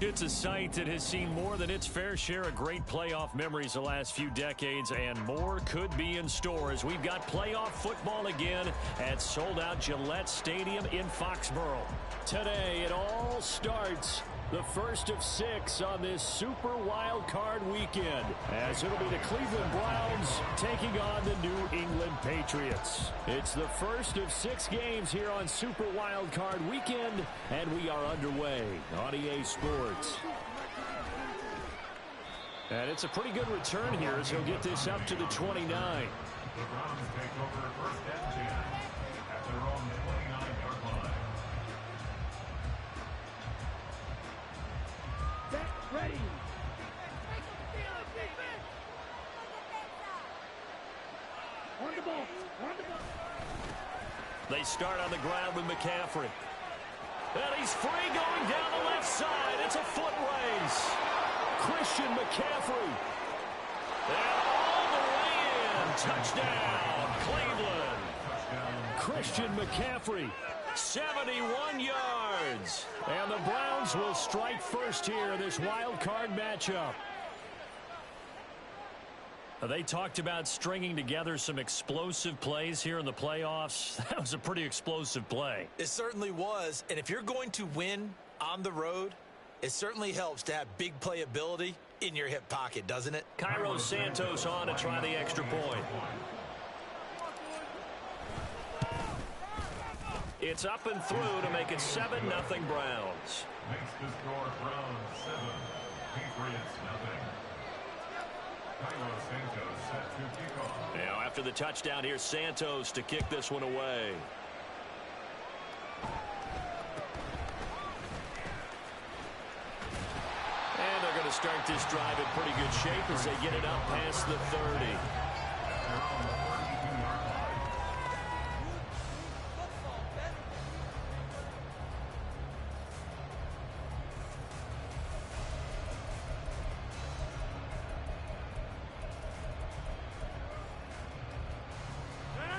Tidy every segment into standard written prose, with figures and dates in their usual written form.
It's a site that has seen more than its fair share of great playoff memories the last few decades, and more could be in store as we've got playoff football again at sold-out Gillette Stadium in Foxborough. Today, it all starts. The first of 6 on this Super Wild Card weekend, as it'll be the Cleveland Browns taking on the New England Patriots. It's the first of 6 games here on Super Wild Card weekend, and we are underway on EA Sports. And it's a pretty good return here as he'll get this up to the 29. The Browns take over first and 10 at their own 29-yard line. Ready. On the ball. They start on the ground with McCaffrey. And he's free going down the left side. It's a foot race. Christian McCaffrey. And all the way in. Touchdown, Cleveland. Christian McCaffrey. 71 yards. And the Browns will strike first here in this wild card matchup. They talked about stringing together some explosive plays here in the playoffs. That was a pretty explosive play. It certainly was. And if you're going to win on the road, it certainly helps to have big playability in your hip pocket, doesn't it? Cairo Santos on to try the extra point. It's up and through to make it 7-0 Browns. Makes the score Browns 7, Patriots nothing. Cairo Santos set to kick off. Now after the touchdown, here's Santos to kick this one away. And they're going to start this drive in pretty good shape as they get it up past the 30.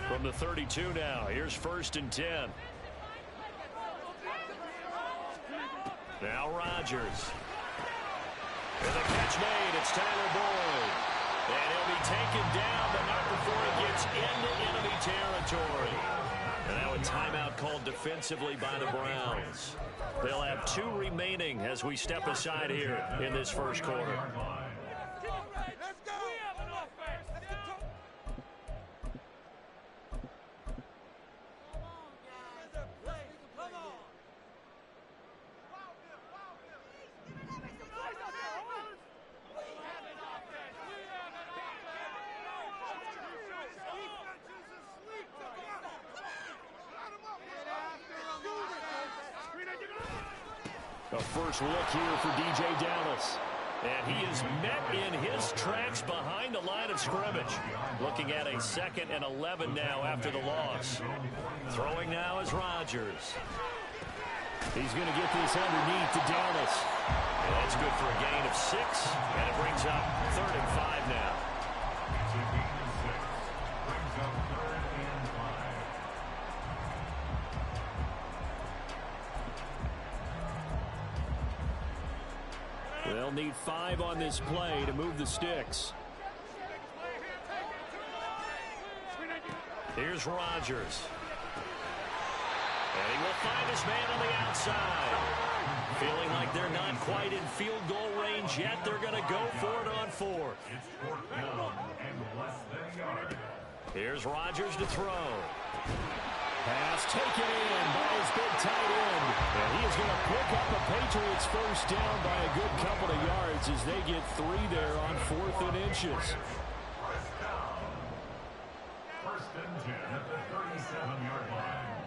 From the 32 now, here's 1st and 10. Now Rodgers. And the catch made, it's Tyler Boyd. And he'll be taken down, but not before he gets into enemy territory. And now a timeout called defensively by the Browns. They'll have 2 remaining as we step aside here in this first quarter. A first look here for DJ Dallas. And he is met in his tracks behind the line of scrimmage. Looking at a 2nd and 11 now after the loss. Throwing now is Rodgers. He's going to get this underneath to Dallas. And that's good for a gain of 6. And it brings up 3rd and 5 now. It's a gain of 6. Brings up 3rd and 5. They'll need 5 on this play to move the sticks. Here's Rodgers. And he will find his man on the outside. Feeling like they're not quite in field goal range yet. They're going to go for it on 4th. It's 4th down and less than a yard. Here's Rodgers to throw. Pass taken in by his big tight end. And he is going to pick up a Patriots first down by a good couple of yards as they get 3 there on 4th and inches. First down. 1st and 10 at the 37-yard line.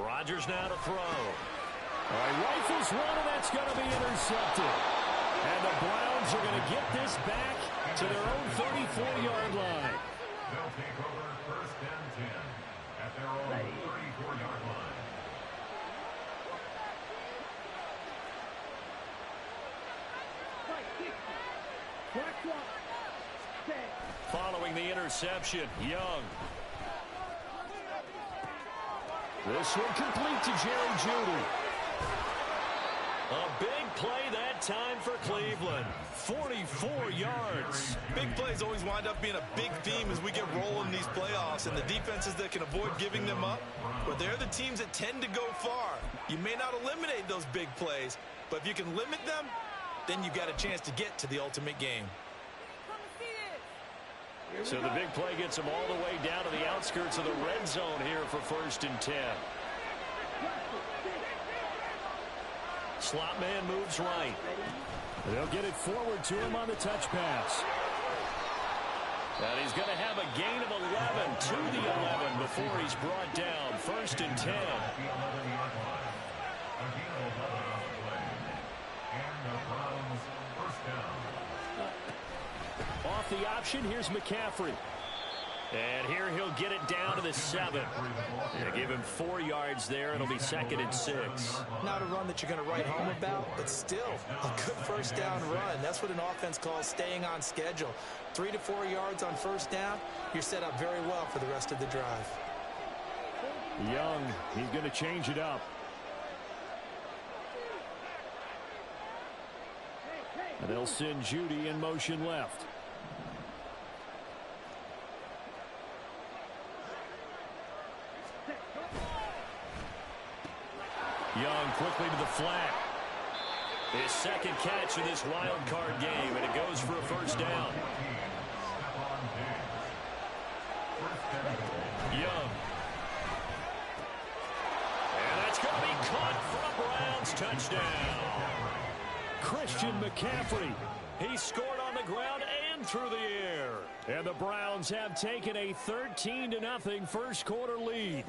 Rodgers now to throw. All right, rifles one, and that's going to be intercepted. And the Browns are going to get this back to their own 34-yard line. They'll take over 1st and 10 at their own 34-yard line. Following the interception, Young. This one complete to Jerry Jeudy. A big play that time for Cleveland. 44 yards. Big plays always wind up being a big theme as we get rolling in these playoffs, and the defenses that can avoid giving them up, but they're the teams that tend to go far. You may not eliminate those big plays, but if you can limit them, then you've got a chance to get to the ultimate game. So the big play gets them all the way down to the outskirts of the red zone here for 1st and 10. Slot man moves right. They'll get it forward to him on the touch pass. And he's going to have a gain of 11 to the 11 before he's brought down. 1st and 10. Off the option, here's McCaffrey. And here he'll get it down to the 7. They give him 4 yards there. It'll be 2nd and 6. Not a run that you're going to write home about, but still a good first down run. That's what an offense calls staying on schedule. 3 to 4 yards on first down. You're set up very well for the rest of the drive. Young, he's going to change it up. And they'll send Jeudy in motion left. Young quickly to the flat. His 2nd catch of this wild card game, and it goes for a first down. Young. And that's going to be caught for a Browns touchdown. Christian McCaffrey. He scored on the ground and through the air. And the Browns have taken a 13-0 first quarter lead.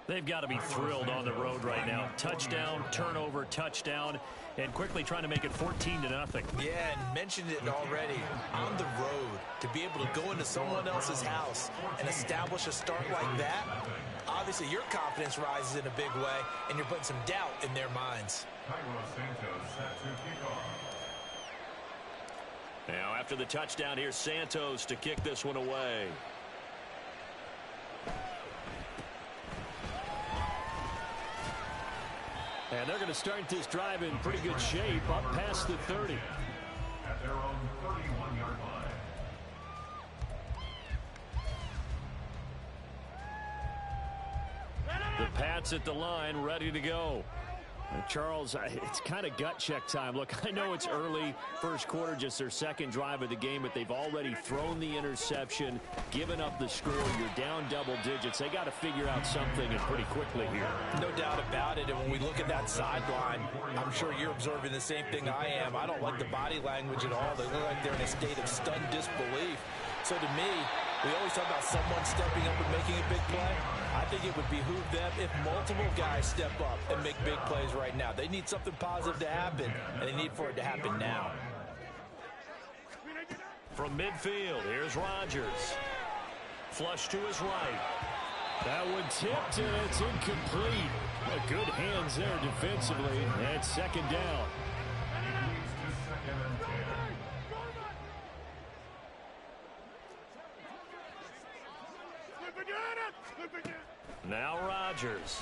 They've got to be thrilled on the road right now. Touchdown, turnover, touchdown, and quickly trying to make it 14-0. Yeah, and mentioned it already. On the road, to be able to go into someone else's house and establish a start like that, obviously your confidence rises in a big way, and you're putting some doubt in their minds. Now, after the touchdown, here's Santos to kick this one away. And they're going to start this drive in pretty good shape up past the 30. At their own 31-yard line. The Pats at the line, ready to go. And Charles, it's kind of gut check time. Look, I know it's early, first quarter, just their 2nd drive of the game, but they've already thrown the interception, given up the score. You're down double digits. They got to figure out something, and pretty quickly here. No doubt about it. And when we look at that sideline, I'm sure you're observing the same thing I am. I don't like the body language at all. They look like they're in a state of stunned disbelief. So to me, we always talk about someone stepping up and making a big play. I think it would behoove them if multiple guys step up and make big plays right now. They need something positive to happen, and they need for it to happen now. From midfield, here's Rodgers. Flush to his right. That one tipped, and it's incomplete. Good hands there defensively. And 2nd down. Now Rodgers.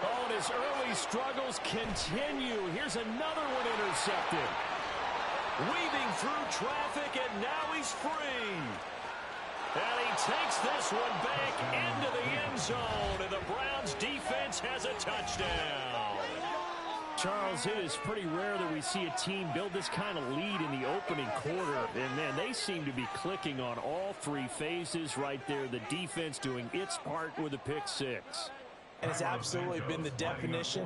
Oh, and his early struggles continue. Here's another one intercepted. Weaving through traffic, and now he's free. And he takes this one back into the end zone, and the Browns defense has a touchdown. Charles, it is pretty rare that we see a team build this kind of lead in the opening quarter. And, man, they seem to be clicking on all 3 phases right there. The defense doing its part with a pick 6. And it's absolutely been the definition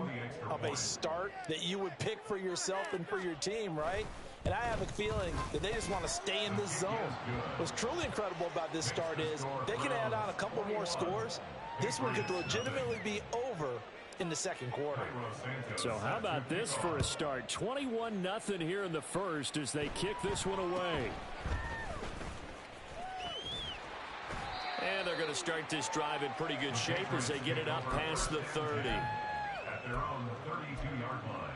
of a start that you would pick for yourself and for your team, right? And I have a feeling that they just want to stay in this zone. What's truly incredible about this start is they can add on a couple more scores. This one could legitimately be over in the 2nd quarter. So how about this for a start? 21-0 here in the first as they kick this one away. And they're going to start this drive in pretty good shape as they get it up past the 30. At their own 32-yard line.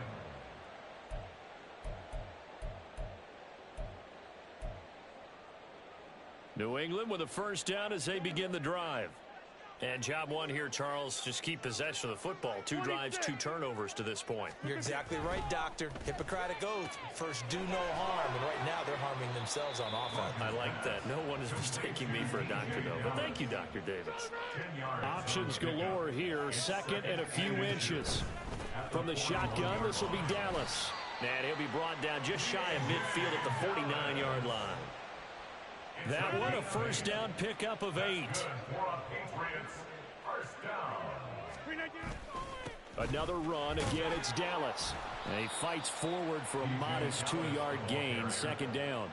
New England with a first down as they begin the drive. And job one here, Charles, just keep possession of the football. 2 drives, 2 turnovers to this point. You're exactly right, Doctor. Hippocratic oath. First, do no harm. And right now, they're harming themselves on offense. I like that. No one is mistaking me for a doctor, though. But thank you, Dr. Davis. Options galore here. Second and a few inches. From the shotgun, this will be Dallas. And he'll be brought down just shy of midfield at the 49-yard line. That one, a first down pickup of 8. Another run. Again, it's Dallas. And he fights forward for a modest 2-yard gain. Second down.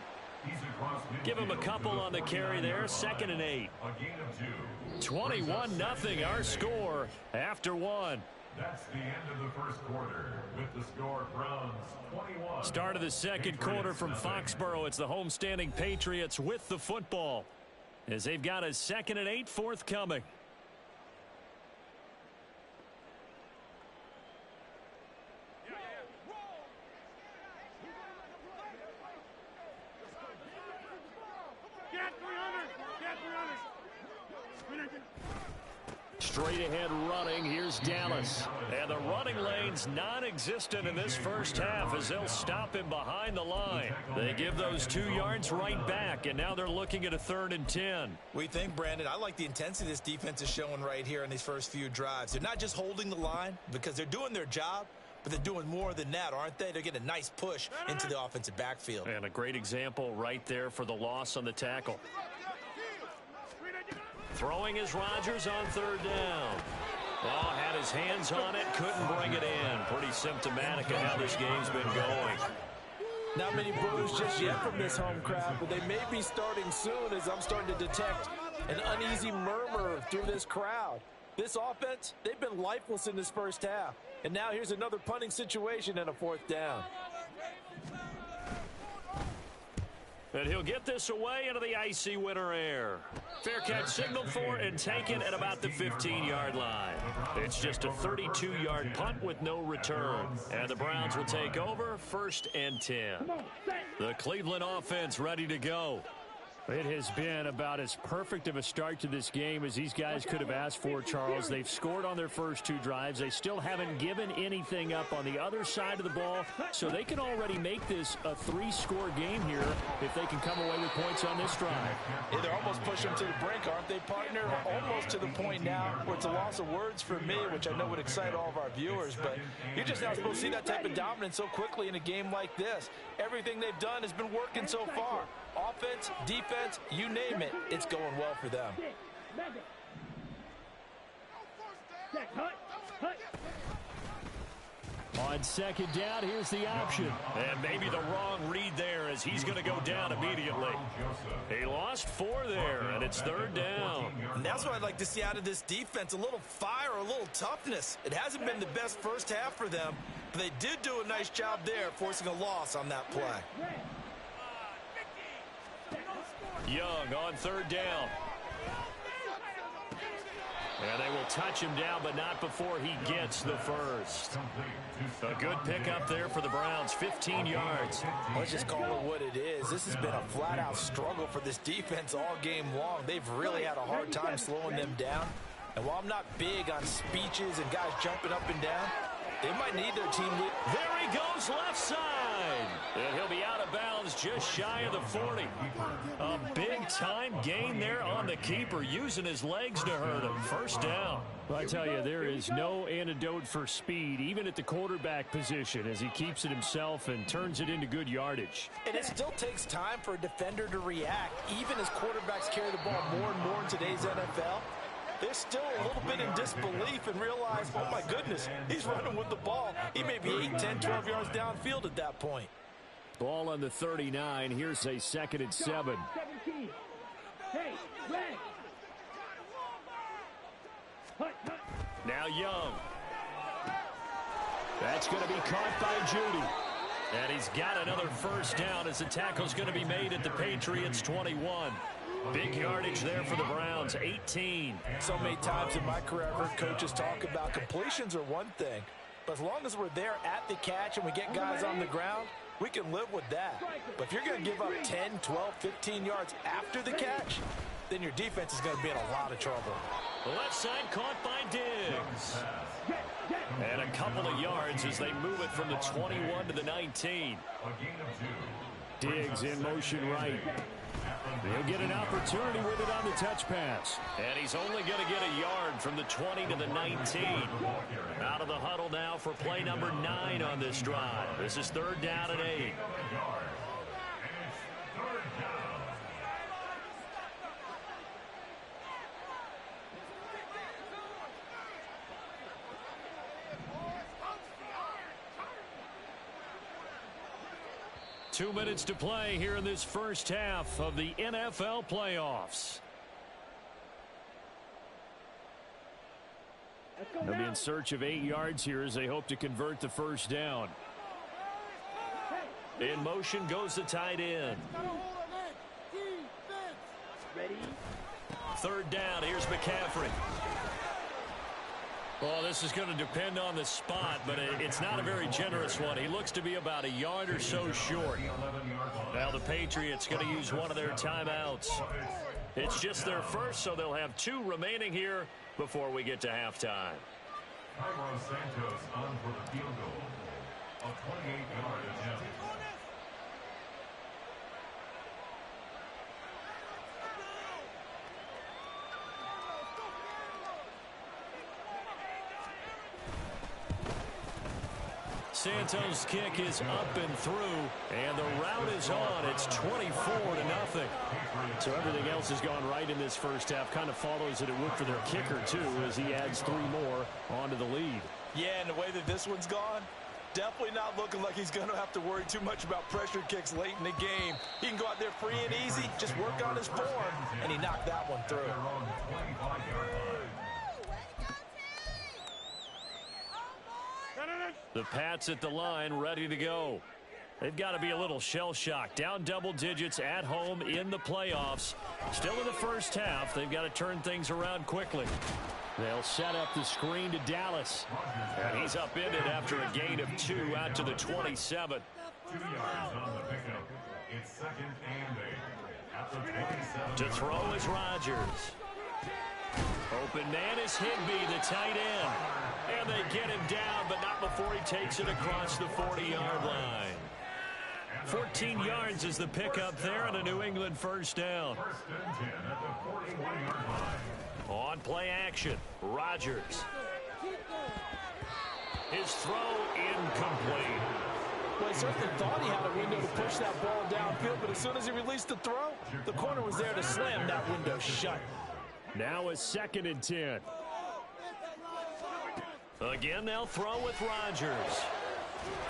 Give him a couple on the carry there. Second and 8. 21-0 our score after 1. That's the end of the first quarter with the score Browns 21. Start of the second quarter from Foxborough. It's the homestanding Patriots with the football as they've got a 2nd and 8 forthcoming. Straight ahead running. Here's Dallas. And the running lane's non-existent in this first half as they'll stop him behind the line. They give those 2 yards right back, and now they're looking at a 3rd and 10. We think, Brandon, I like the intensity this defense is showing right here in these first few drives. They're not just holding the line because they're doing their job, but they're doing more than that, aren't they? They're getting a nice push into the offensive backfield. And a great example right there for the loss on the tackle. Throwing is Rodgers on 3rd down. Oh, had his hands on it, couldn't bring it in. Pretty symptomatic of how this game's been going. Not many boos just yet from this home crowd, but they may be starting soon as I'm starting to detect an uneasy murmur through this crowd. This offense, they've been lifeless in this first half. And now here's another punting situation and a 4th down. And he'll get this away into the icy winter air. Fair catch signaled for and taken at about the 15-yard line. It's just a 32-yard punt with no return. And the Browns will take over 1st and 10. The Cleveland offense ready to go. It has been about as perfect of a start to this game as these guys could have asked for, Charles. They've scored on their first 2 drives. They still haven't given anything up on the other side of the ball, so they can already make this a 3-score game here if they can come away with points on this drive. Yeah, they're almost pushing them to the brink, aren't they, partner? Almost to the point now where it's a loss of words for me, which I know would excite all of our viewers, but you're just not supposed to see that type of dominance so quickly in a game like this. Everything they've done has been working so far. Offense, defense, you name it, it's going well for them. On 2nd down, here's the option. And maybe the wrong read there as he's going to go down immediately. He lost 4 there, and it's 3rd down. And that's what I'd like to see out of this defense, a little fire, a little toughness. It hasn't been the best first half for them, but they did do a nice job there, forcing a loss on that play. Young on 3rd down. And they will touch him down, but not before he gets the first. A good pickup there for the Browns, 15 yards. Let's just call it what it is. This has been a flat-out struggle for this defense all game long. They've really had a hard time slowing them down. And while I'm not big on speeches and guys jumping up and down, they might need their team lead. There he goes, left side. And he'll be out of bounds just shy of the 40. A big-time gain there on the keeper, using his legs to hurt him. First down. Well, I tell you, there is no antidote for speed, even at the quarterback position, as he keeps it himself and turns it into good yardage. And it still takes time for a defender to react, even as quarterbacks carry the ball more and more in today's NFL. They're still a little bit in disbelief and realize, oh, my goodness, he's running with the ball. He may be 8, 10, 12 yards downfield at that point. Ball on the 39. Here's a 2nd and 7. 17. Hey, red. Now Young. That's going to be caught by Judy. And he's got another first down as the tackle's going to be made at the Patriots 21. Big yardage there for the Browns, 18. So many times in my career, I've heard coaches talk about completions are one thing, but as long as we're there at the catch and we get guys on the ground, we can live with that. But if you're going to give up 10, 12, 15 yards after the catch, then your defense is going to be in a lot of trouble. The left side caught by Diggs. And a couple of yards as they move it from the 21 to the 19. Diggs in motion right. He'll get an opportunity with it on the touch pass. And he's only going to get a yard from the 20 to the 19. Out of the huddle now for play number 9 on this drive. This is 3rd down and 8. 2 minutes to play here in this first half of the NFL playoffs. They'll be in search of 8 yards here as they hope to convert the first down. In motion goes the tight end. Ready? 3rd down. Here's McCaffrey. Well, this is going to depend on the spot, but it's not a very generous one. He looks to be about a yard or so short. Now the Patriots going to use one of their timeouts. It's just their first, so they'll have 2 remaining here before we get to halftime. Santos on for the field goal. A 28-yard attempt. Santos' kick is up and through, and the route is on. It's 24-0. So everything else has gone right in this first half. Kind of follows that it would for their kicker, too, as he adds 3 more onto the lead. Yeah, and the way that this one's gone, definitely not looking like he's going to have to worry too much about pressure kicks late in the game. He can go out there free and easy, just work on his form, and he knocked that one through. The Pats at the line, ready to go. They've got to be a little shell-shocked. Down double digits at home in the playoffs. Still in the first half. They've got to turn things around quickly. They'll set up the screen to Dallas. And he's upended after a gain of 2 out to the 27. 2 yards on the pickup. It's 2nd and 8. At the 27. To throw is Rodgers. Open man is Higbee, the tight end. And they get him down, but not before he takes it across the 40-yard line. 14 yards is the pickup there on a New England first down. 1st and 10 at the 41-yard line. On play action, Rodgers. His throw incomplete. Well, he certainly thought he had a window to push that ball downfield, but as soon as he released the throw, the corner was there to slam that window shut. Now a 2nd and 10. Again, they'll throw with Rodgers.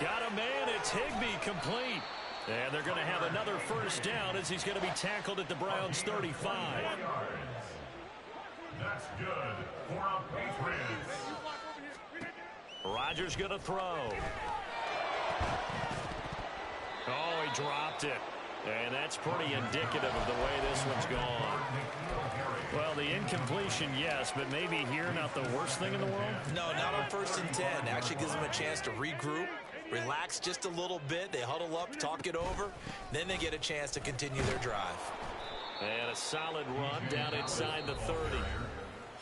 Got a man, it's Higbee, complete. And they're going to have another first down as he's going to be tackled at the Browns' 35. That's good for a Patriots. Rodgers going to throw. Oh, he dropped it. And that's pretty indicative of the way this one's gone. Well, the incompletion, yes, but maybe here not the worst thing in the world? No, not on 1st and 10. Actually gives them a chance to regroup, relax just a little bit. They huddle up, talk it over. Then they get a chance to continue their drive. And a solid run down inside the 30.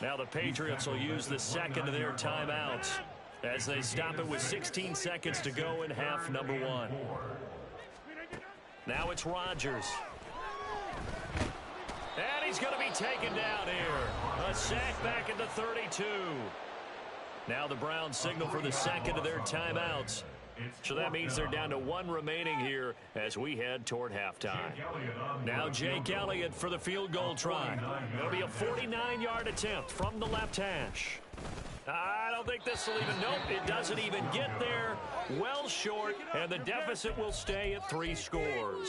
Now the Patriots will use the 2nd of their timeouts as they stop it with 16 seconds to go in half number 1. Now it's Rodgers. And he's going to be taken down here. A sack back at the 32. Now the Browns signal for the 2nd of their timeouts. So that means they're down to 1 remaining here as we head toward halftime. Now Jake Elliott for the field goal try. It'll be a 49-yard attempt from the left hash. I don't think this will even, nope, it doesn't even get there. Well short, and the deficit will stay at 3 scores.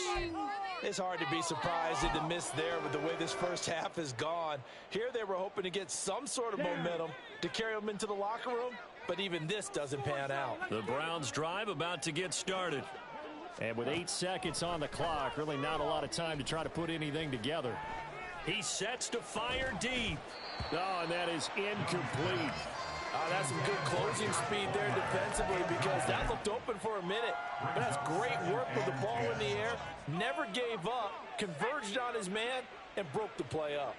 It's hard to be surprised at the miss there with the way this first half has gone. Here they were hoping to get some sort of momentum to carry them into the locker room, but even this doesn't pan out. The Browns drive about to get started. And with 8 seconds on the clock, really not a lot of time to try to put anything together. He sets to fire deep. Oh, and that is incomplete. That's some good closing speed there defensively because that looked open for a minute. But that's great work with the ball in the air. Never gave up, converged on his man, and broke the play up.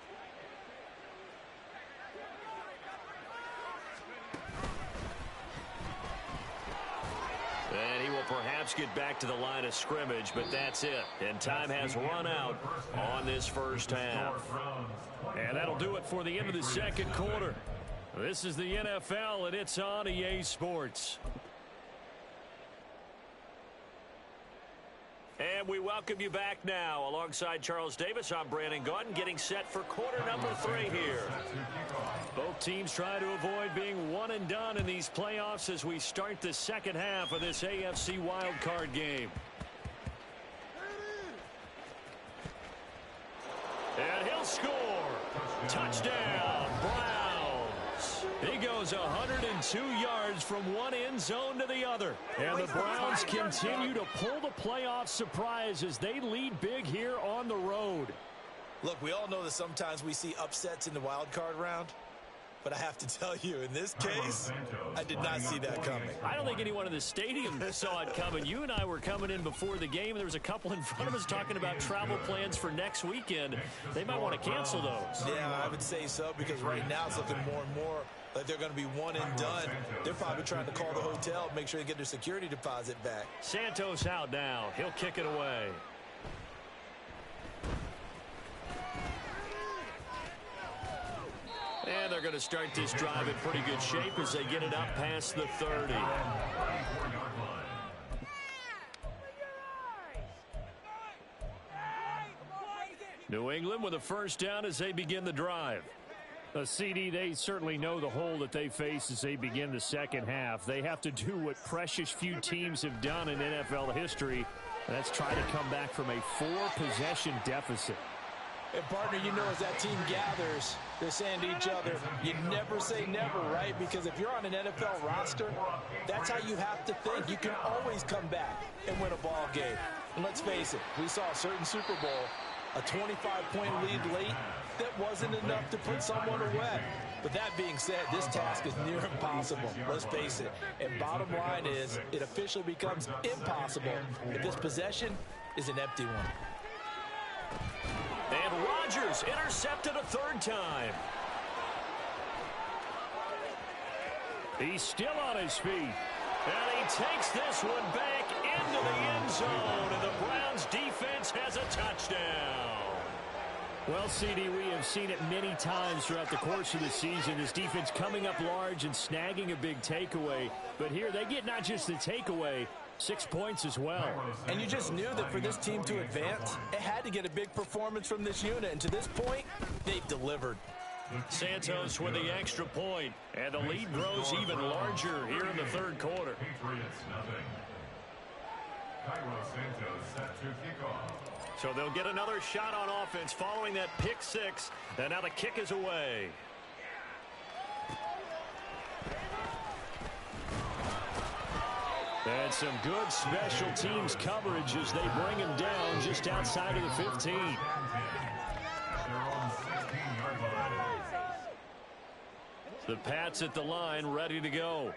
And he will perhaps get back to the line of scrimmage, but that's it. And time has run out on this first half. And that'll do it for the end of the second quarter. This is the NFL, and it's on EA Sports. And we welcome you back now. Alongside Charles Davis, I'm Brandon Gaudin, getting set for quarter number 3 here. Both teams try to avoid being one and done in these playoffs as we start the second half of this AFC wildcard game. And he'll score. Touchdown, Browns. He goes 102 yards from one end zone to the other. And the Browns continue to pull the playoff surprise as they lead big here on the road. Look, we all know that sometimes we see upsets in the wild card round. But I have to tell you, in this case, I did not see that coming. I don't think anyone in the stadium saw it coming. You and I were coming in before the game. There was a couple in front of us talking about travel plans for next weekend. They might want to cancel those. Yeah, I would say so, because right now it's looking more and more like they're going to be one and done. They're probably trying to call the hotel, make sure they get their security deposit back. Santos out now. He'll kick it away. And they're going to start this drive in pretty good shape as they get it up past the 30. New England with a first down as they begin the drive. CD, they certainly know the hole that they face as they begin the second half. They have to do what precious few teams have done in NFL history. That's try to come back from a 4-possession deficit. And, partner, you know, as that team gathers, they're saying to each other, you never say never, right? Because if you're on an NFL roster, that's how you have to think. You can always come back and win a ball game. And let's face it, we saw a certain Super Bowl, a 25-point lead late, that wasn't enough to put someone away. But that being said, this task is near impossible. Let's face it. And bottom line is, it officially becomes impossible if this possession is an empty one. And Rodgers intercepted a third time. He's still on his feet. And he takes this one back into the end zone. And the Browns defense has a touchdown. Well, CD, we have seen it many times throughout the course of the season. This defense coming up large and snagging a big takeaway. But here they get not just the takeaway, 6 points as well. And you just knew that for this team to advance, it had to get a big performance from this unit. And to this point, they've delivered. Santos with the extra point, and the lead grows even larger here in the third quarter. So they'll get another shot on offense following that pick six, and now the kick is away. And some good special teams coverage as they bring him down just outside of the 15. The Pats at the line, ready to go.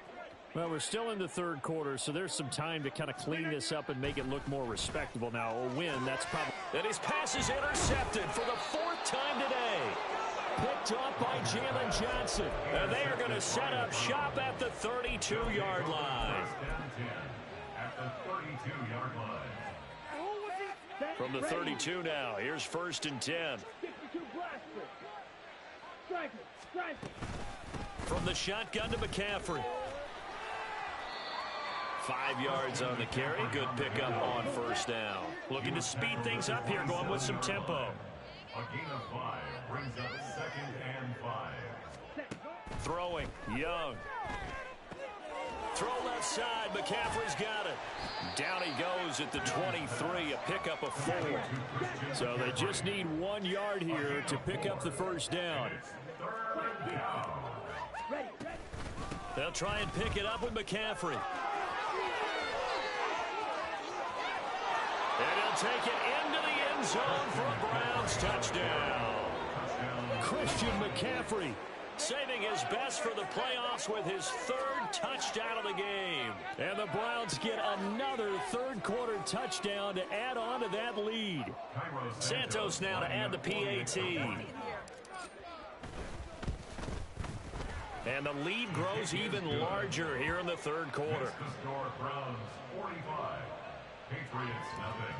Well, we're still in the third quarter, so there's some time to kind of clean this up and make it look more respectable. Now, a win, that's probably... And his pass is intercepted for the 4th time today. Picked off by Jalen Johnson. And they are going to set up shop at the 32-yard line. From the 32 now, here's 1st and 10. From the shotgun to McCaffrey. 5 yards on the carry. Good pickup on 1st down. Looking to speed things up here, going with some tempo. A gain of 5 brings up 2nd and 5. Throwing, Young. Throw left side, McCaffrey's got it. Down he goes at the 23, a pickup of 4. So they just need 1 yard here to pick up the 1st down. They'll try and pick it up with McCaffrey. And he'll take it into the end zone for a Browns touchdown. Christian McCaffrey saving his best for the playoffs with his third touchdown of the game. And the Browns get another third-quarter touchdown to add on to that lead. Santos now to add the PAT. And the lead grows even larger here in the third quarter. Browns 45, Patriots nothing.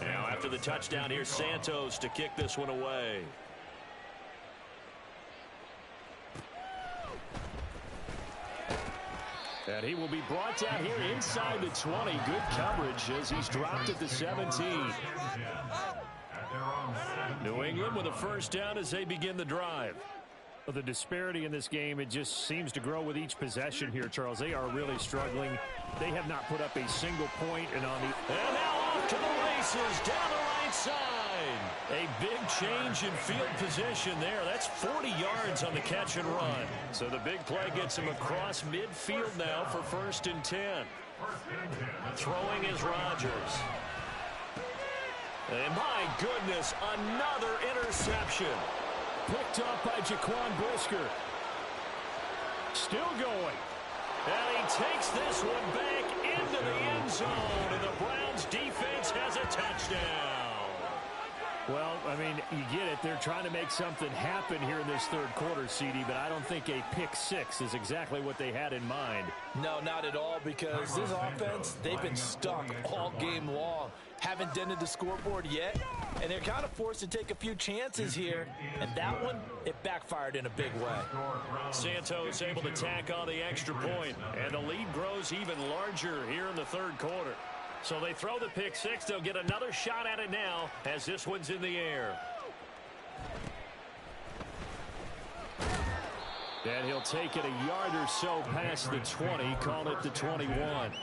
Now after the touchdown, here's Santos to kick this one away. And he will be brought down here inside the 20. Good coverage as he's dropped at the 17. New England with a first down as they begin the drive. Well, the disparity in this game, it just seems to grow with each possession here, Charles. They are really struggling. They have not put up a single point. And now off to the races down the right side. A big change in field position there. That's 40 yards on the catch and run. So the big play gets him across midfield now for 1st and 10. Throwing is Rodgers. And my goodness, another interception. Picked up by Jaquan Brisker. Still going. And he takes this one back into the end zone. And the Browns defense has a touchdown. Well, I mean, you get it. They're trying to make something happen here in this third quarter, CD, but I don't think a pick six is exactly what they had in mind. No, not at all, because this offense, they've been stuck all game long. Haven't dented the scoreboard yet, and they're kind of forced to take a few chances here, and that one, it backfired in a big way. Santos able to tack on the extra point, and the lead grows even larger here in the third quarter. So they throw the pick six. They'll get another shot at it now as this one's in the air. And he'll take it a yard or so past the 20, call it the 21.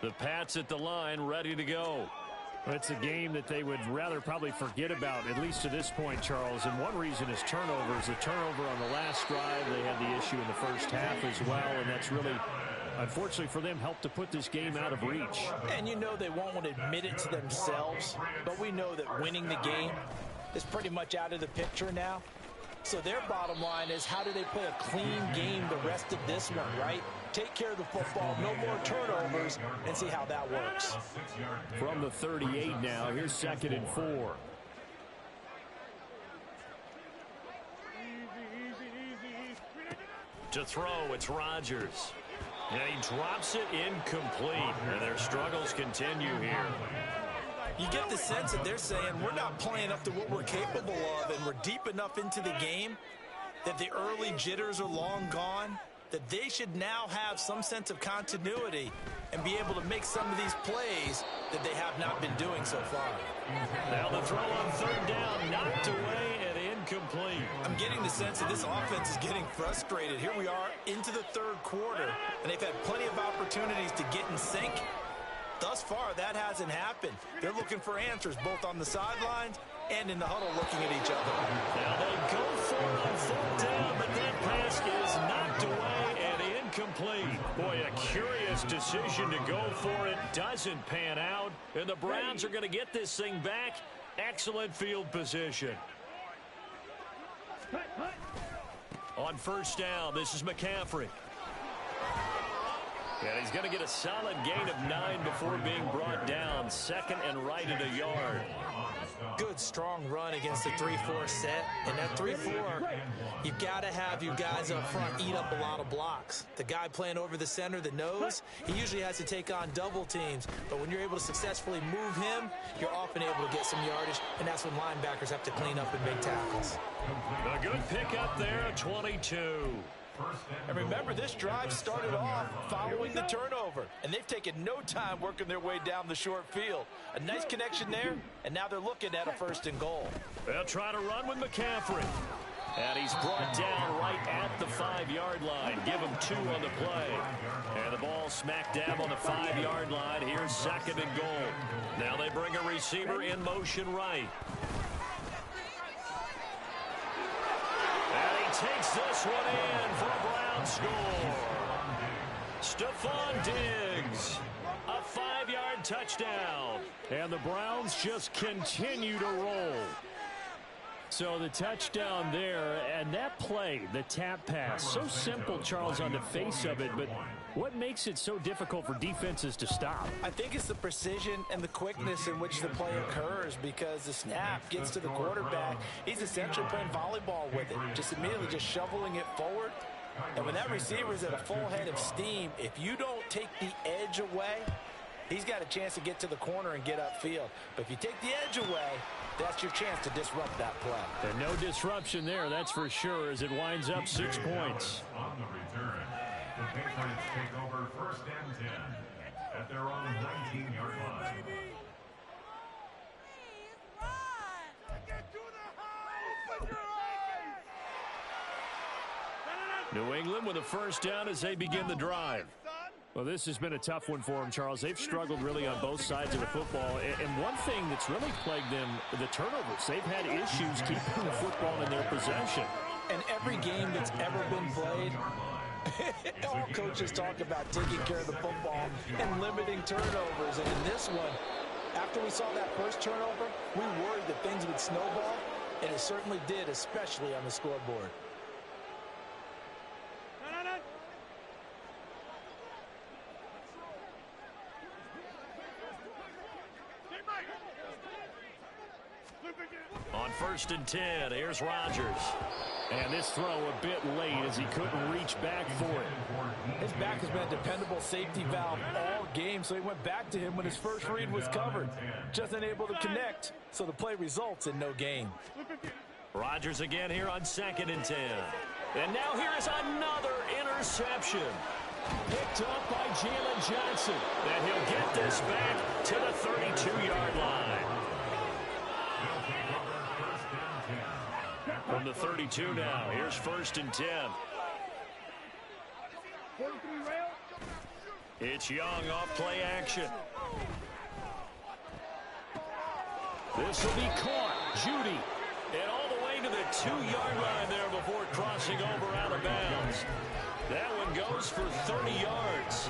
The Pats at the line, ready to go. It's a game that they would rather probably forget about, at least to this point, Charles. And one reason is turnovers. The turnover on the last drive, they had the issue in the first half as well, and that's really, unfortunately for them, helped to put this game out of reach. And you know they won't want to admit it to themselves, but we know that winning the game is pretty much out of the picture now. So their bottom line is, how do they play a clean game the rest of this one, right? Take care of the football, no more turnovers, and see how that works. From the 38 now, here's 2nd and 4. To throw, it's Rodgers. And he drops it incomplete, and their struggles continue here. You get the sense that they're saying we're not playing up to what we're capable of, and we're deep enough into the game that the early jitters are long gone, that they should now have some sense of continuity and be able to make some of these plays that they have not been doing so far. Now the throw on 3rd down, knocked away and incomplete. I'm getting the sense that this offense is getting frustrated. Here we are into the 3rd quarter, and they've had plenty of opportunities to get in sync. Thus far, that hasn't happened. They're looking for answers both on the sidelines and in the huddle looking at each other. Now they go for it on 4th down, but that pass is knocked away and incomplete. Boy, a curious decision to go for it. Doesn't pan out, and the Browns are going to get this thing back. Excellent field position. On 1st down, this is McCaffrey. And he's going to get a solid gain of 9 before being brought down. 2nd and right at a yard. Good, strong run against the 3-4 set. And that 3-4, you've got to have your guys up front eat up a lot of blocks. The guy playing over the center, the nose, he usually has to take on double teams. But when you're able to successfully move him, you're often able to get some yardage. And that's when linebackers have to clean up and make tackles. A good pickup there at 22. And remember, this drive started off following the turnover, and they've taken no time working their way down the short field. A nice connection there, and now they're looking at a 1st and goal. They'll try to run with McCaffrey. And he's brought down right at the 5-yard line. Give him 2 on the play. And the ball smack dab on the 5-yard line. Here's 2nd and goal. Now they bring a receiver in motion right. Takes this one in for a Brown score. Stephon Diggs. A 5-yard and touchdown. And the Browns just continue to roll. So the touchdown there, and that play, the tap pass, so simple, Charles, on the face of it, but what makes it so difficult for defenses to stop? I think it's the precision and the quickness in which the play occurs, because the snap gets to the quarterback. He's essentially playing volleyball with it, just immediately just shoveling it forward. And when that receiver's at a full head of steam, if you don't take the edge away, he's got a chance to get to the corner and get upfield. But if you take the edge away, that's your chance to disrupt that play. And no disruption there, that's for sure, as it winds up 6 points. On the return, the Patriots take over 1st and 10 at their own 19-yard line. New England with a first down as they begin the drive. Well, this has been a tough one for them, Charles. They've struggled really on both sides of the football. And one thing that's really plagued them, the turnovers. They've had issues keeping the football in their possession. And every game that's ever been played, all coaches talk about taking care of the football and limiting turnovers. And in this one, after we saw that first turnover, we worried that things would snowball, and it certainly did, especially on the scoreboard. On 1st and 10, here's Rodgers. And this throw a bit late as he couldn't reach back for it. His back has been a dependable safety valve all game, so he went back to him when his first read was covered. Just unable to connect, so the play results in no gain. Rodgers again here on 2nd and 10. And now here is another interception. Picked up by Jalen Johnson. And he'll get this back to the 32-yard line. From the 32 now, here's 1st and 10. It's Young off play action. This will be caught. Judy. And all the way to the 2-yard line there before crossing over out of bounds. That one goes for 30 yards.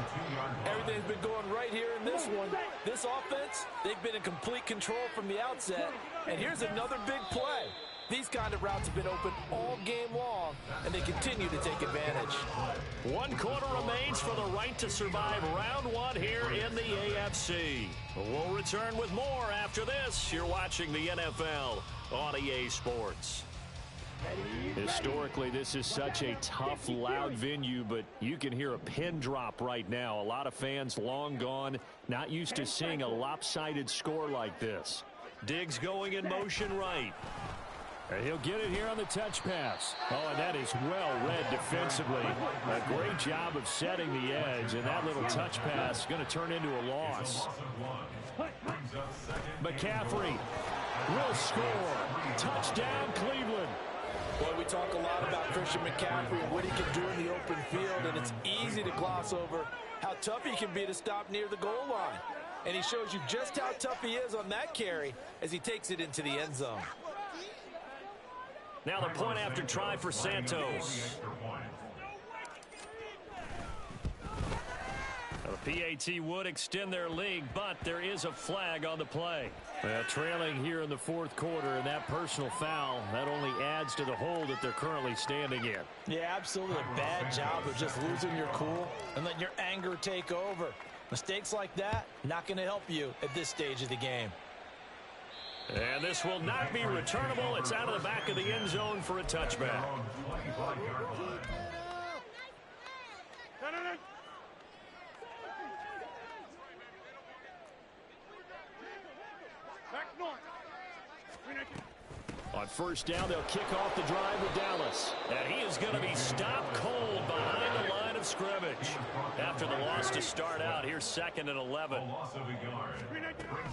Everything's been going right here in this one. This offense, they've been in complete control from the outset. And here's another big play. These kind of routes have been open all game long, and they continue to take advantage. 1 quarter remains for the right to survive round 1 here in the AFC. We'll return with more after this. You're watching the NFL on EA Sports. Historically, this is such a tough, loud venue, but you can hear a pin drop right now. A lot of fans long gone, not used to seeing a lopsided score like this. Diggs going in motion right. And he'll get it here on the touch pass. Oh, and that is well read defensively. A great job of setting the edge, and that little touch pass is going to turn into a loss. McCaffrey will score. Touchdown, Cleveland. Boy, we talk a lot about Christian McCaffrey and what he can do in the open field, and it's easy to gloss over how tough he can be to stop near the goal line. And he shows you just how tough he is on that carry as he takes it into the end zone. Now the point after try for Santos. The PAT would extend their lead, but there is a flag on the play. Trailing here in the 4th quarter, and that personal foul, that only adds to the hole that they're currently standing in. Yeah, absolutely a bad job of just losing your cool and letting your anger take over. Mistakes like that, not going to help you at this stage of the game. And this will not be returnable. It's out of the back of the end zone for a touchback. On 1st down, they'll kick off the drive with Dallas. And he is going to be stopped cold behind the line of scrimmage. After the loss to start out, here's 2nd and 11.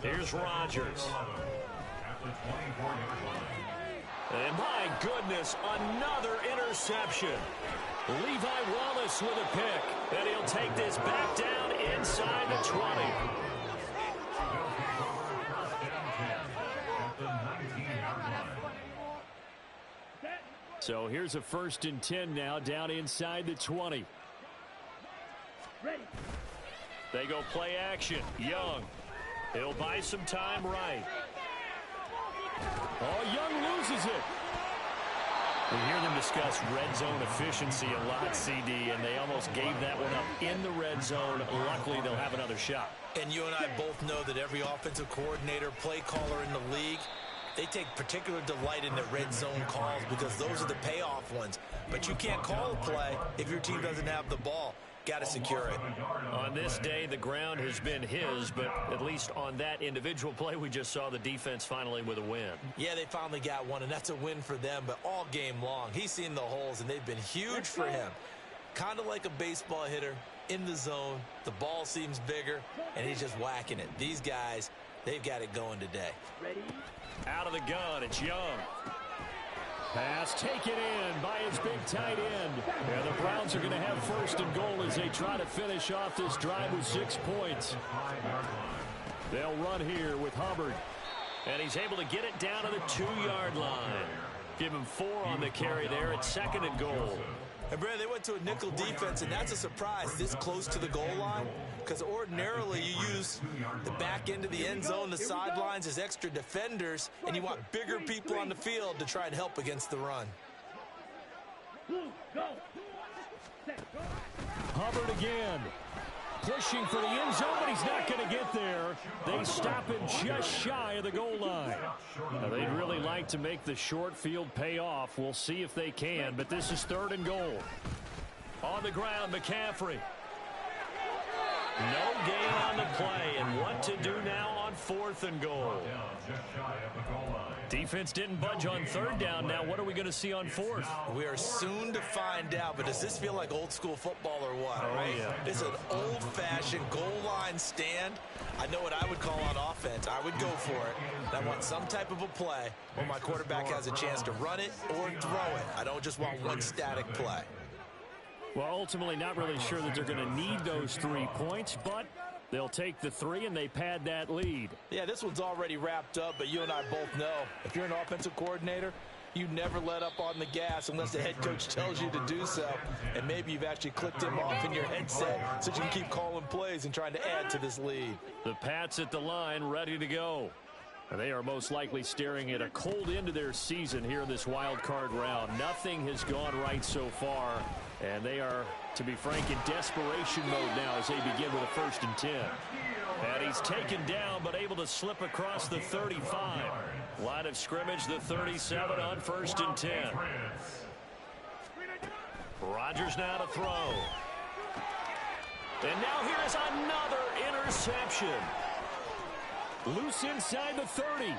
Here's Rodgers. And my goodness, another interception. Levi Wallace with a pick. And he'll take this back down inside the 20. So here's a 1st and 10 now down inside the 20. They go play action. Young He'll buy some time right. Oh, Young loses it. We hear them discuss red zone efficiency a lot, CD, and they almost gave that one up in the red zone. Luckily, they'll have another shot. And you and I both know that every offensive coordinator, play caller in the league, they take particular delight in the red zone calls because those are the payoff ones. But you can't call a play if your team doesn't have the ball. Got to secure it. On this day, the ground has been his, but at least on that individual play, we just saw the defense finally with a win. Yeah, they finally got one, and that's a win for them, but all game long, he's seen the holes, and they've been huge for him. Kind of like a baseball hitter in the zone. The ball seems bigger, and he's just whacking it. These guys, they've got it going today. Ready? Out of the gun, it's Young. Pass taken in by his big tight end. And the Browns are going to have first and goal as they try to finish off this drive with 6 points. They'll run here with Hubbard. And he's able to get it down to the 2-yard line. Give him 4 on the carry there at 2nd and goal. And Brad, they went to a nickel defense, and that's a surprise this close to the goal line, because ordinarily you use the back end of the end zone, the sidelines as extra defenders, and you want bigger people on the field to try and help against the run. Hubbard again. Pushing for the end zone, but he's not going to get there. They stop him just shy of the goal line. Now, they'd really like to make the short field pay off. We'll see if they can, but this is 3rd and goal. On the ground, McCaffrey. No gain on the play, and what to do now on 4th and goal. Defense didn't budge on 3rd down. Now what are we going to see on 4th? We are soon to find out, but does this feel like old school football or what? Oh, right? Yeah. It's an old-fashioned goal line stand. I know what I would call on offense. I would go for it. I want some type of a play where my quarterback has a chance to run it or throw it. I don't just want one static play. Well, ultimately not really sure that they're going to need those 3 points, but they'll take the 3 and they pad that lead. Yeah, this one's already wrapped up, but you and I both know if you're an offensive coordinator, you never let up on the gas unless the head coach tells you to do so. And maybe you've actually clicked him off in your headset so you can keep calling plays and trying to add to this lead. The Pats at the line, ready to go. They are most likely staring at a cold end to their season here in this wild card round. Nothing has gone right so far, and they are, to be frank, in desperation mode now as they begin with a 1st and 10. And he's taken down, but able to slip across the 35. Line of scrimmage, the 37 on 1st and 10. Rodgers now to throw. And now here is another interception. Loose inside the 30.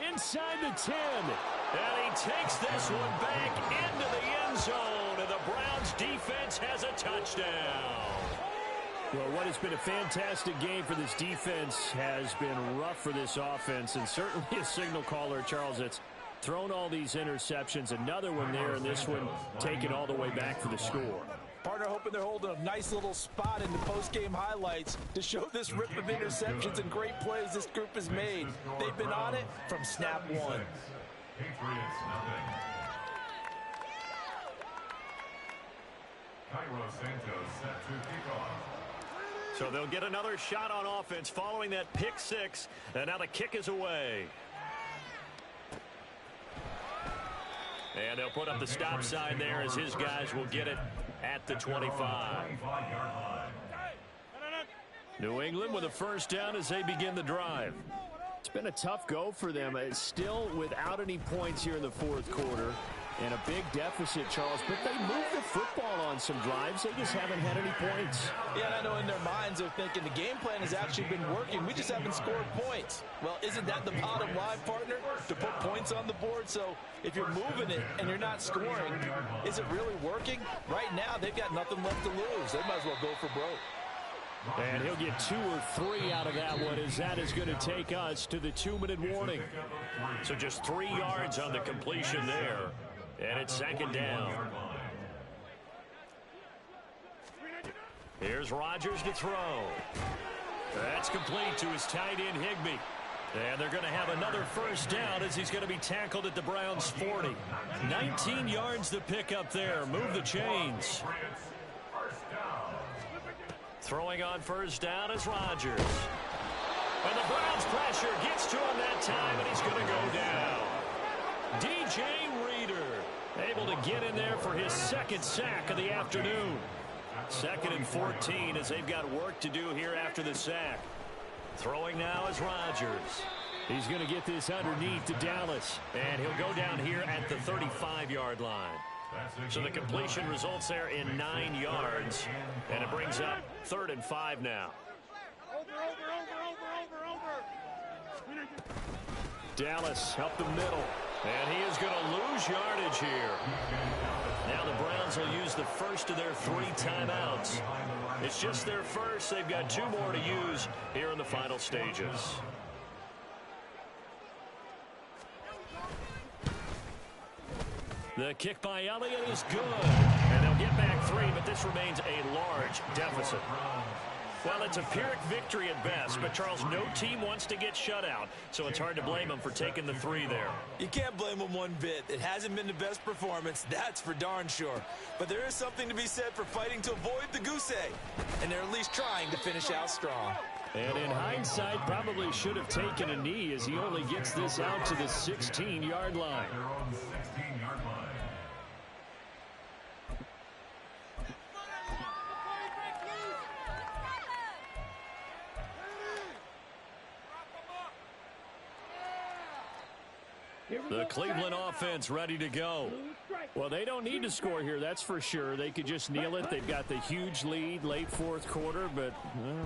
Inside the 10. And he takes this one back into the end zone. And the Browns defense has a touchdown. Well, what has been a fantastic game for this defense has been rough for this offense. And certainly a signal caller, Charles, that's thrown all these interceptions. Another one there, and this one taken all the way back for the score. Partner hoping they're holding a nice little spot in the post-game highlights to show this rip of interceptions and great plays this group has made. They've been on it from snap one. Patriots nothing. Cairo Santos set to kick off. So they'll get another shot on offense following that pick 6. And now the kick is away. And they'll put up the stop sign there as his guys will get it at the 25. New England with a 1st down as they begin the drive. It's been a tough go for them. It's still without any points here in the 4th quarter. And a big deficit, Charles. But they moved the football on some drives. They just haven't had any points. Yeah, and I know in their minds they're thinking the game plan has actually been working. We just haven't scored points. Well, isn't that the bottom line, partner? To put points on the board. So if you're moving it and you're not scoring, is it really working? Right now, they've got nothing left to lose. They might as well go for broke. And he'll get 2 or 3 out of that one, as that is going to take us to the 2-minute warning. So just 3 yards on the completion there. And it's 2nd down. Here's Rodgers to throw. That's complete to his tight end, Higbee. And they're going to have another 1st down as he's going to be tackled at the Browns' 40. 19 yards to pick up there. Move the chains. Throwing on 1st down is Rodgers. And the Browns pressure gets to him that time, and he's going to go down. DJ Reader able to get in there for his second sack of the afternoon. 2nd and 14 as they've got work to do here after the sack. Throwing now is Rodgers. He's going to get this underneath to Dallas. And he'll go down here at the 35-yard line. So the completion results there in 9 yards. And it brings up 3rd and 5 now. Dallas up the middle. And he is going to lose yardage here. Now the Browns will use the first of their 3 timeouts. It's just their first. They've got 2 more to use here in the final stages. The kick by Elliott is good. And they'll get back 3, but this remains a large deficit. Well, it's a Pyrrhic victory at best, but, Charles, no team wants to get shut out, so it's hard to blame them for taking the 3 there. You can't blame them one bit. It hasn't been the best performance, that's for darn sure. But there is something to be said for fighting to avoid the goose egg, and they're at least trying to finish out strong. And in hindsight, probably should have taken a knee as he only gets this out to the 16-yard line. The Cleveland offense ready to go. Well, they don't need to score here, that's for sure. They could just kneel it. They've got the huge lead late 4th quarter, but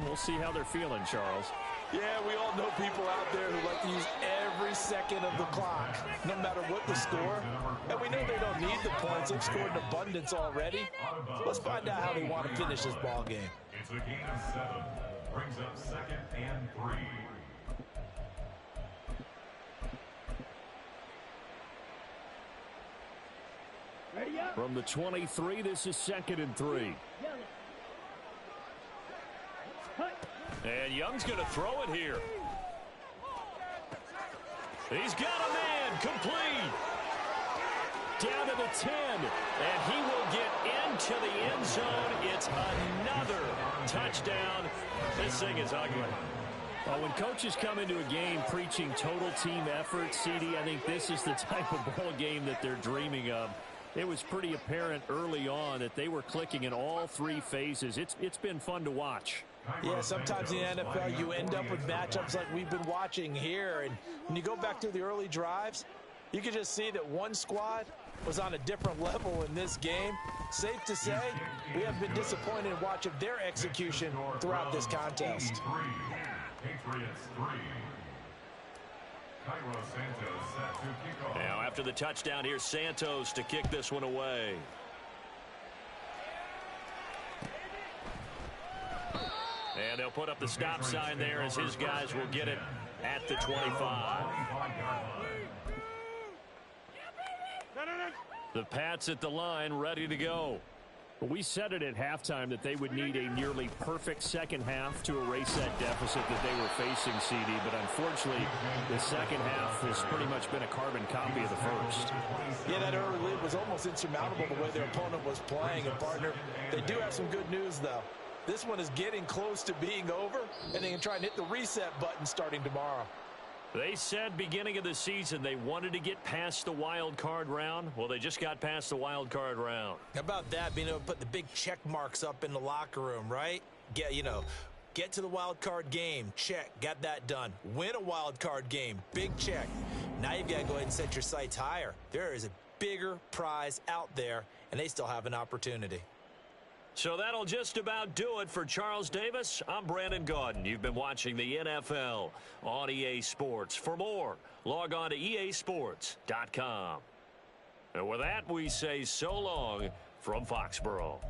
we'll see how they're feeling, Charles. Yeah, we all know people out there who like to use every second of the clock, no matter what the score. And we know they don't need the points. They've scored in abundance already. Let's find out how they want to finish this ball game. It's a gain of 7. Brings up 2nd and 3. From the 23, this is 2nd and 3. And Young's going to throw it here. He's got a man complete. Down to the 10. And he will get into the end zone. It's another touchdown. This thing is ugly. Well, when coaches come into a game preaching total team effort, CD, I think this is the type of ball game that they're dreaming of. It was pretty apparent early on that they were clicking in all 3 phases. It's been fun to watch. Yeah, sometimes in the NFL you end up with matchups like we've been watching here. And when you go back to the early drives, you can just see that one squad was on a different level in this game. Safe to say, we have been disappointed in watching their execution throughout this contest. Patriots 3. Now, after the touchdown, here's Santos to kick this one away. And they'll put up the stop sign there as his guys will get it at the 25. The Pats at the line ready to go. We said it at halftime that they would need a nearly perfect second half to erase that deficit that they were facing, CD. But unfortunately, the second half has pretty much been a carbon copy of the first. Yeah, that early lead was almost insurmountable the way their opponent was playing. And, partner, they do have some good news, though. This one is getting close to being over, and they can try and hit the reset button starting tomorrow. They said beginning of the season they wanted to get past the wild card round. Well, they just got past the wild card round. How about that, being able to put the big check marks up in the locker room, right? Get to the wild card game, check, got that done. Win a wild card game, big check. Now you've got to go ahead and set your sights higher. There is a bigger prize out there, and they still have an opportunity. So that'll just about do it for Charles Davis. I'm Brandon Gaudin. You've been watching the NFL on EA Sports. For more, log on to easports.com. And with that, we say so long from Foxborough.